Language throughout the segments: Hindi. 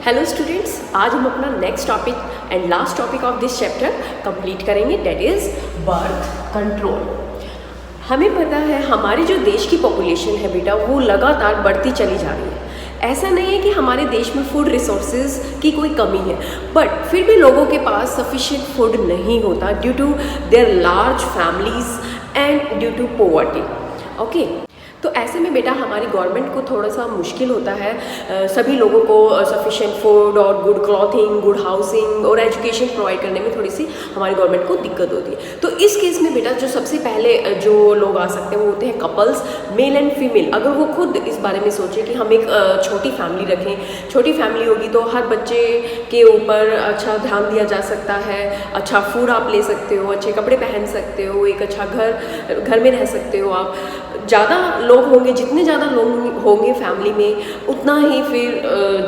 हेलो स्टूडेंट्स, आज हम अपना next topic and last topic of this chapter complete करेंगे, दैट इज़ बर्थ कंट्रोल। हमें पता है हमारे जो देश की पॉपुलेशन है बेटा वो लगातार बढ़ती चली जा रही है। ऐसा नहीं है कि हमारे देश में फूड रिसोर्सेज की कोई कमी है, बट फिर भी लोगों के पास सफिशिएंट फूड नहीं होता due to their large families and due to poverty. Okay, तो ऐसे में बेटा हमारी गवर्नमेंट को थोड़ा सा मुश्किल होता है सभी लोगों को सफिशिएंट फूड और गुड क्लॉथिंग, गुड हाउसिंग और एजुकेशन प्रोवाइड करने में थोड़ी सी हमारी गवर्नमेंट को दिक्कत होती है। तो इस केस में बेटा जो सबसे पहले जो लोग आ सकते हैं वो होते हैं कपल्स, मेल एंड फीमेल। अगर वो खुद इस बारे में सोचे कि हम एक छोटी फैमिली रखें, छोटी फैमिली होगी तो हर बच्चे के ऊपर अच्छा ध्यान दिया जा सकता है, अच्छा फूड आप ले सकते हो, अच्छे कपड़े पहन सकते हो, एक अच्छा घर में रह सकते हो आप। ज़्यादा लोग होंगे, जितने ज़्यादा लोग होंगे फैमिली में उतना ही फिर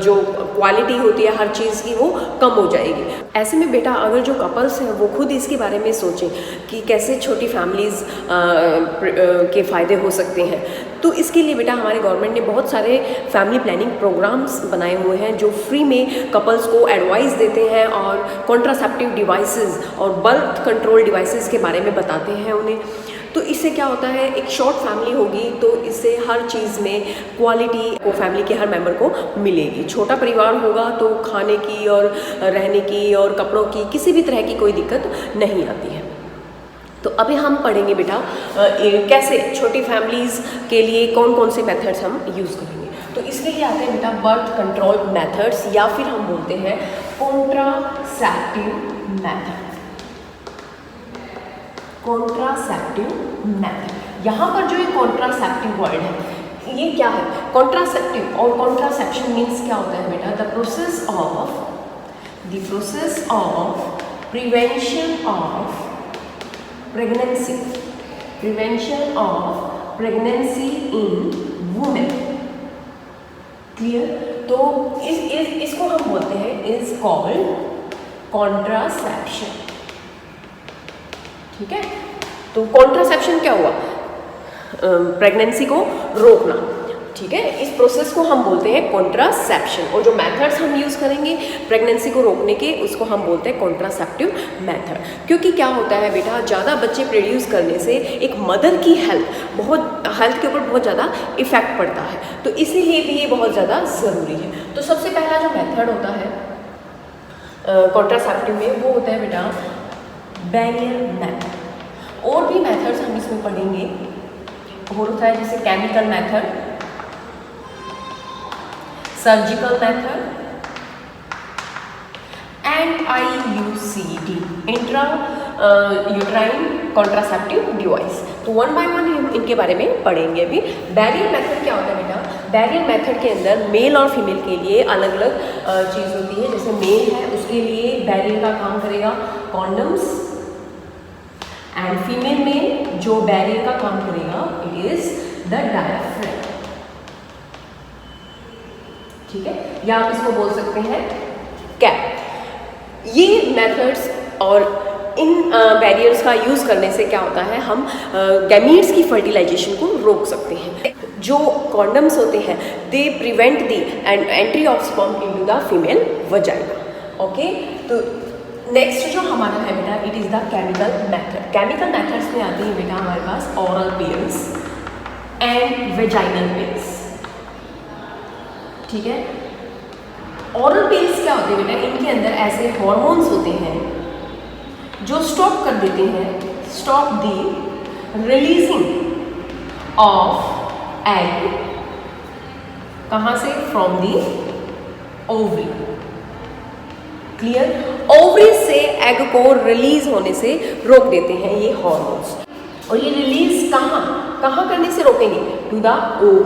जो क्वालिटी होती है हर चीज़ की वो कम हो जाएगी। ऐसे में बेटा अगर जो कपल्स हैं वो खुद इसके बारे में सोचें कि कैसे छोटी फैमिलीज़ के फ़ायदे हो सकते हैं, तो इसके लिए बेटा हमारे गवर्नमेंट ने बहुत सारे फैमिली प्लानिंग प्रोग्राम्स बनाए हुए हैं जो फ्री में कपल्स को एडवाइस देते हैं और कॉन्ट्रासेप्टिव डिवाइसेस और बर्थ कंट्रोल डिवाइसेस के बारे में बताते हैं उन्हें। तो इससे क्या होता है, एक शॉर्ट फैमिली होगी तो इससे हर चीज़ में क्वालिटी को फैमिली के हर मेंबर को मिलेगी। छोटा परिवार होगा तो खाने की और रहने की और कपड़ों की किसी भी तरह की कोई दिक्कत नहीं आती है। तो अभी हम पढ़ेंगे बेटा कैसे छोटी फैमिलीज़ के लिए कौन कौन से मेथड्स हम यूज़ करेंगे। तो इसके लिए आते हैं बेटा बर्थ कंट्रोल मेथड्स या फिर हम बोलते हैं कॉन्ट्रासेप्टिव मेथड। कॉन्ट्रासेप्टिव मेथड, यहाँ पर जो एक कॉन्ट्रासेप्टिव वर्ड है ये क्या है? कॉन्ट्रासेप्टिव और कॉन्ट्रासेप्शन मीन्स क्या होता है बेटा? The process of prevention of pregnancy in women. Clear? तो इसको हम बोलते हैं इज कॉल्ड कॉन्ट्रासेप्शन। ठीक है, तो कॉन्ट्रासेप्शन क्या हुआ? प्रेगनेंसी को रोकना। ठीक है, इस प्रोसेस को हम बोलते हैं कॉन्ट्रासेप्शन और जो मेथड्स हम यूज़ करेंगे प्रेगनेंसी को रोकने के उसको हम बोलते हैं कॉन्ट्रासेप्टिव मेथड। क्योंकि क्या होता है बेटा, ज़्यादा बच्चे प्रोड्यूस करने से एक मदर की हेल्थ के ऊपर बहुत ज़्यादा इफेक्ट पड़ता है, तो इसीलिए भी ये बहुत ज़्यादा ज़रूरी है। तो सबसे पहला जो मेथड होता है कॉन्ट्रासेप्टिव में वो होता है बेटा बैरियर मेथड। और भी मेथड्स हम इसमें पढ़ेंगे, और होता है जैसे chemical method, surgical method and IUCD, intra uterine contraceptive device. तो वन बाय वन हम इनके बारे में पढ़ेंगे अभी। बैरियर मेथड क्या होता है बेटा? बैरियर मेथड के अंदर मेल और फीमेल के लिए अलग अलग चीज़ होती है। जैसे मेल है उसके लिए बैरियर का काम करेगा कॉन्डम्स, एंड फीमेल में जो बैरियर का काम करेगा इट इज द डायफ्राम। ठीक है, या आप इसको बोल सकते हैं कैप। ये मेथड्स और इन बैरियर्स का यूज़ करने से क्या होता है, हम गैमीट्स की फर्टिलाइजेशन को रोक सकते हैं। जो कॉन्डम्स होते हैं they prevent the entry of sperm into the female vagina. Okay, तो नेक्स्ट जो हमारा है बेटा it is the chemical method. Chemical methods में आती है बेटा हमारे पास oral pills and vaginal pills. ठीक है, ओरल पिल्स क्या होते हैं बेटा? इनके अंदर ऐसे हॉर्मोन्स होते हैं जो स्टॉप कर देते हैं, stop the releasing of egg. कहाँ से? From the ovary. Clear? Ovary से एग को रिलीज होने से रोक देते हैं ये हॉर्मोन्स। और ये रिलीज कहाँ करने से रोकेंगे? To the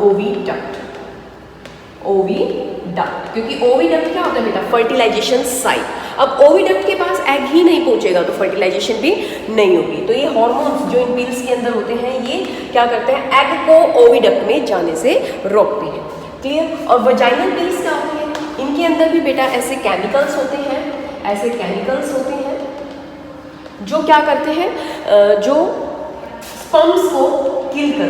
oviduct. ओविडक्ट, क्योंकि ओविडक्ट क्या होता है बेटा? Fertilisation site. अब ओविडक्ट के पास एग ही नहीं पहुंचेगा तो फर्टिलाइजेशन भी नहीं होगी। तो ये हॉर्मोन्स जो इन पिल्स के अंदर होते हैं ये क्या करते हैं? एग को ओविडक्ट में जाने से रोकते हैं। क्लियर? और वजाइनल पिल्स क्या होते हैं? इनके अंदर भी बेटा ऐसे केमिकल्स होते हैं जो क्या करते हैं? जो स्पर्म्स को किल कर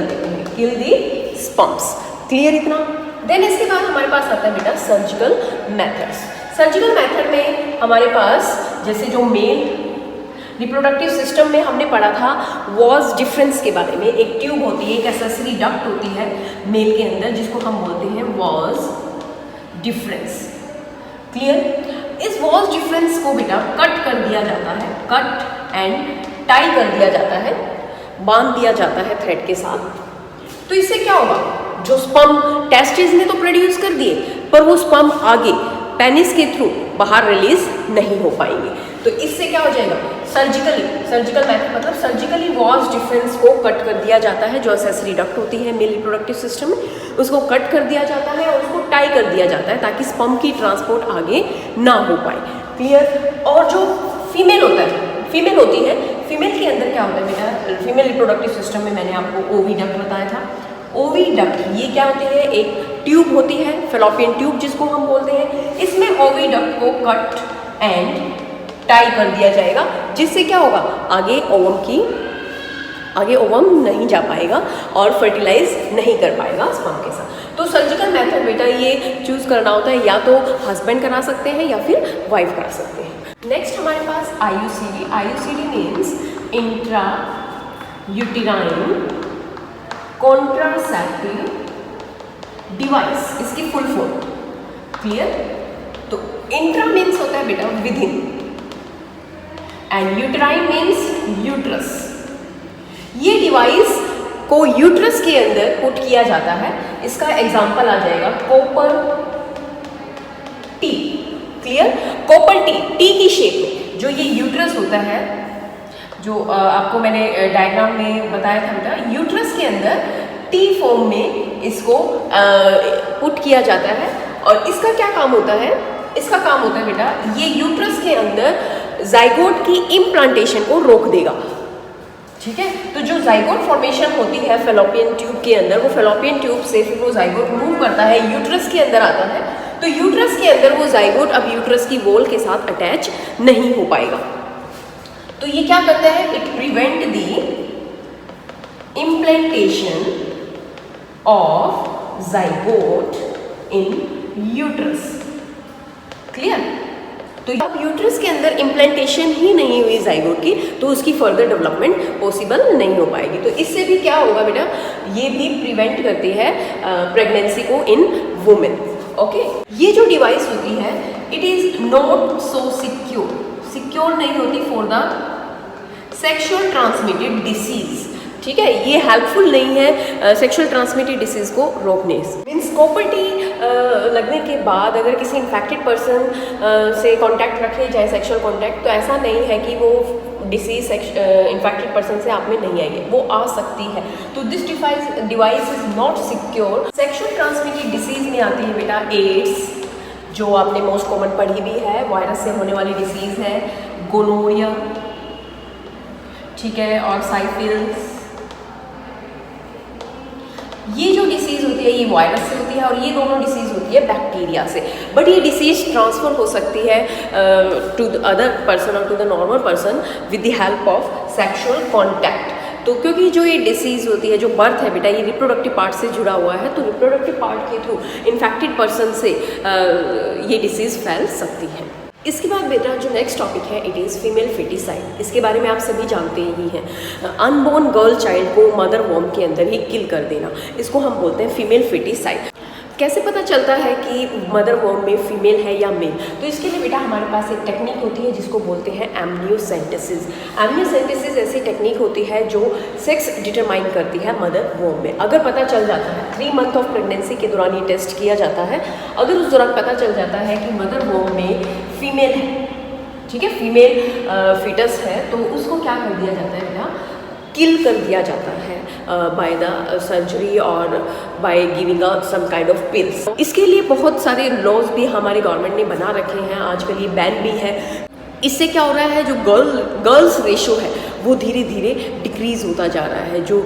देते हैं, किल दी स्पर्म्स। क्लियर इतना? देन इसके बाद हमारे पास आता है बेटा सर्जिकल मेथड्स। सर्जिकल मेथड में हमारे पास जैसे जो मेल रिप्रोडक्टिव सिस्टम में हमने पढ़ा था वॉज डिफरेंस के बारे में। एक ट्यूब होती है, एक एक्सेसरी डक्ट होती है मेल के अंदर जिसको हम बोलते हैं वॉज डिफरेंस। क्लियर? इस वॉज डिफरेंस को बेटा कट कर दिया जाता है, कट एंड टाई कर दिया जाता है, बांध दिया जाता है थ्रेड के साथ। तो इससे क्या होगा, जो स्पर्म टेस्टिस ने तो प्रोड्यूस कर दिए पर वो स्पर्म आगे पेनिस के थ्रू बाहर रिलीज नहीं हो पाएंगे। तो इससे क्या हो जाएगा, सर्जिकल मेथड मतलब सर्जिकली वॉज डिफरेंस को कट कर दिया जाता है। जो एक्सेसरी डक्ट होती है मेल रिप्रोडक्टिव सिस्टम में उसको कट कर दिया जाता है और उसको टाई कर दिया जाता है ताकि स्पर्म की ट्रांसपोर्ट आगे ना हो पाए। क्लियर? और जो फीमेल होता है, फीमेल होती है, फीमेल के अंदर क्या होता है बेटा, फीमेल रिप्रोडक्टिव सिस्टम में मैंने आपको ओविडक्ट बताया था। ओविडक्ट ये क्या होती है, एक ट्यूब होती है, फेलोपियन ट्यूब जिसको हम बोलते हैं। इसमें ओविडक्ट को कट एंड टाई कर दिया जाएगा जिससे क्या होगा, आगे ओवम नहीं जा पाएगा और फर्टिलाइज नहीं कर पाएगा स्पर्म के साथ। तो सर्जिकल मेथड बेटा ये चूज करना होता है, या तो हस्बैंड करा सकते हैं या फिर वाइफ करा सकते हैं। नेक्स्ट हमारे पास IUCD। IUCD means intra uterine contraceptive device, इसकी फुल फॉर्म। क्लियर? तो इंट्रा मीन्स होता है बेटा with in and uterine means uterus. ये डिवाइस को यूट्रस के अंदर पुट किया जाता है। इसका एग्जांपल आ जाएगा copper T. Clear? Copper T की शेप में जो ये यूट्रस होता है, जो आपको मैंने डायग्राम में बताया था बेटा, यूट्रस के अंदर टी फॉर्म में इसको पुट किया जाता है। और इसका क्या काम होता है, इसका काम होता है बेटा ये यूट्रस के अंदर जाइगोट की इम्प्लांटेशन को रोक देगा। ठीक है? तो जो जाइगोट फॉर्मेशन होती है फेलोपियन ट्यूब के अंदर, वो फेलोपियन ट्यूब से फिर वो जाइगोट मूव करता है, यूट्रस के अंदर आता है। तो यूट्रस के अंदर वो जाइगोट अब यूट्रस की वॉल के साथ अटैच नहीं हो पाएगा। तो ये क्या करता है, it prevent the implantation of zygote in uterus. Clear? तो अब यूट्रस के अंदर इम्प्लांटेशन ही नहीं हुई जाइगोट की तो उसकी फर्दर डेवलपमेंट पॉसिबल नहीं हो पाएगी। तो इससे भी क्या होगा बेटा, ये भी प्रिवेंट करती है प्रेगनेंसी को इन वुमेन। ओके? ये जो डिवाइस होती है it is not so secure नहीं होती for the sexual transmitted disease. ठीक है? ये हेल्पफुल नहीं है सेक्सुअल ट्रांसमिटेड डिसीज को रोकने से। मीन्स कॉपर टी लगने के बाद अगर किसी इन्फेक्टेड पर्सन से कांटेक्ट रखे जाए, सेक्सुअल कांटेक्ट, तो ऐसा नहीं है कि वो डिसीज इन्फेक्टेड पर्सन से आप में नहीं आएगी, वो आ सकती है। तो this device is not secure. Sexual transmitted disease में आती है बेटा एड्स, जो आपने मोस्ट कॉमन पढ़ी भी है, वायरस से होने वाली डिसीज है, गोनोरिया, ठीक है, और साइफिल्स। ये जो डिसीज़ होती है ये वायरस से होती है और ये दोनों डिसीज़ होती है बैक्टीरिया से। बट ये डिसीज़ ट्रांसफ़र हो सकती है टू द अदर पर्सन और to the normal person with the help of sexual contact. तो क्योंकि जो ये डिसीज़ होती है, जो बर्थ है बेटा, ये रिप्रोडक्टिव पार्ट से जुड़ा हुआ है, तो रिप्रोडक्टिव पार्ट के थ्रू इन्फेक्टेड पर्सन से ये डिसीज़ फैल सकती है। इसके बाद बेटा जो नेक्स्ट टॉपिक है इट इज़ फीमेल फेटिसाइड। इसके बारे में आप सभी जानते ही हैं। अनबोर्न गर्ल चाइल्ड को मदर वॉर्म के अंदर ही किल कर देना, इसको हम बोलते हैं फीमेल फेटिसाइड। कैसे पता चलता है कि मदर वॉर्म में फीमेल है या मेल? तो इसके लिए बेटा हमारे पास एक टेक्निक होती है जिसको बोलते हैं एमनियोसेंटेसिस। एमनियोसेंटेसिस ऐसी टेक्निक होती है जो सेक्स डिटरमाइन करती है मदर वॉर्म में। अगर पता चल जाता है 3 मंथ ऑफ प्रेगनेंसी के दौरान ये टेस्ट किया जाता है, अगर उस दौरान पता चल जाता है कि मदर वॉर्म में फीमेल है, ठीक है, फीमेल फीटस है, तो उसको क्या कर दिया जाता है बेटा, किल कर दिया जाता है बाय द सर्जरी और by giving some kind of pills. इसके लिए बहुत सारे लॉज भी हमारे गवर्नमेंट ने बना रखे हैं, आजकल ये बैन भी है। इससे क्या हो रहा है, जो गर्ल्स रेशो है वो धीरे धीरे डिक्रीज़ होता जा रहा है। जो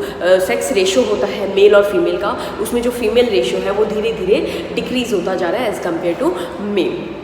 सेक्स रेशो होता है मेल और फीमेल का, उसमें जो फीमेल रेशो है वो धीरे धीरे डिक्रीज़ होता जा रहा है एज़ कम्पेयर टू मेल।